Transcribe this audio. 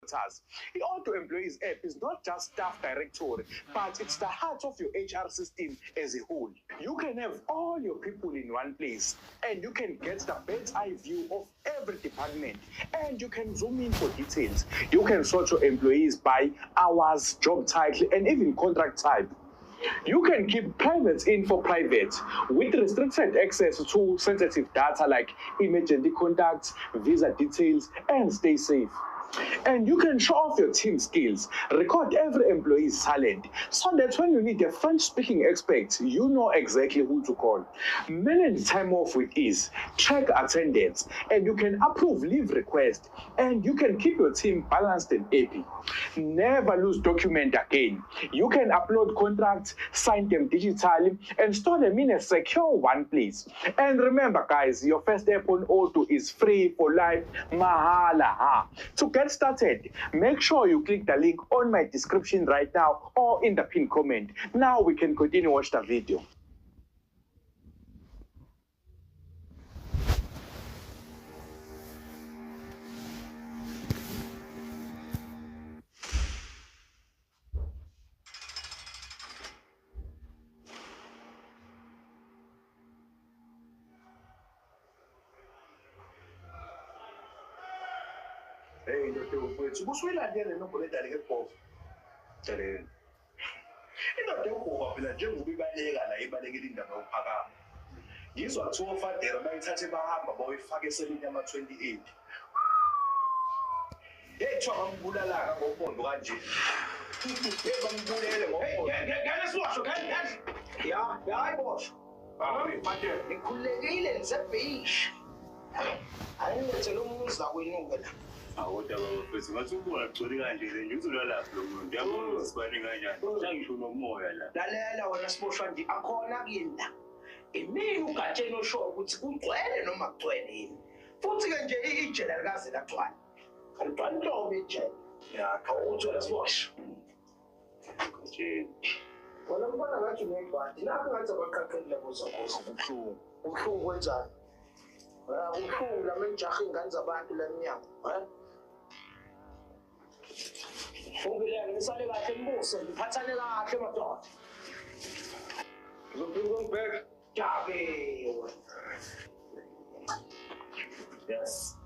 contractors. The Auto Employees app is not just staff directory, but it's the heart of your HR system as a whole. You can have all your people in one place, and you can get the bird's eye view of every department, and you can zoom in for details. You can sort your employees by hours, job title, and even contract type. You can keep private info private with restricted access to sensitive data like emergency contacts, visa details, and stay safe. And you can show off your team skills, record every employee's talent, so that when you need a French-speaking expert, you know exactly who to call. Manage time off with ease, track attendance, and you can approve leave requests, and you can keep your team balanced and happy. Never lose document again. You can upload contracts, sign them digitally, and store them in a secure one place. And remember, guys, your first app on Auto is free for life, mahala. To get started, make sure you click the link on my description right now or in the pinned comment. Now we can continue watch the video. Hey, mfowethu kusuyilandele inombolo edaleke kuphova. Theleni. Indoda yokuba phela njengoba ibaleka la ibalekela indaba yokuphakama. Ngizwa kuthiwa uFadera bayithathe bahamba boyifaka eselini yama-28. Kuthiwa bambulala ngompondo kanje. Bambulele ngompondo. Ngeke siwasho ngeke. Ya, hayiboshwa. Manje ngikhulekile ngisebhishi. Ayingethele umuzi kwenu la. Kodwa bafethu ngathi ubona gcwele kanje nje uzolapha lo muntu yabona usibani kanjani ngisho nomoya la lalela wena siboshwa nje akhona kini la imini ugatsheni osho ukuthi kugcwele noma kugcwele yini futhi ke nje ijele likaze lagcwala ngicela inhlobo ijele yakho uthola siboshwa nje wena mbona ngathi unegwadi lapho ngathi abaqaqeli labo zakho ubuhlungu kwenzani ubuhlungu lamenjaha ingane zabantu leminyango Ungilele ngisale kahle mbuso ngiphathane kahle madoda. Uzofika ngibheka. Jabe. Yes.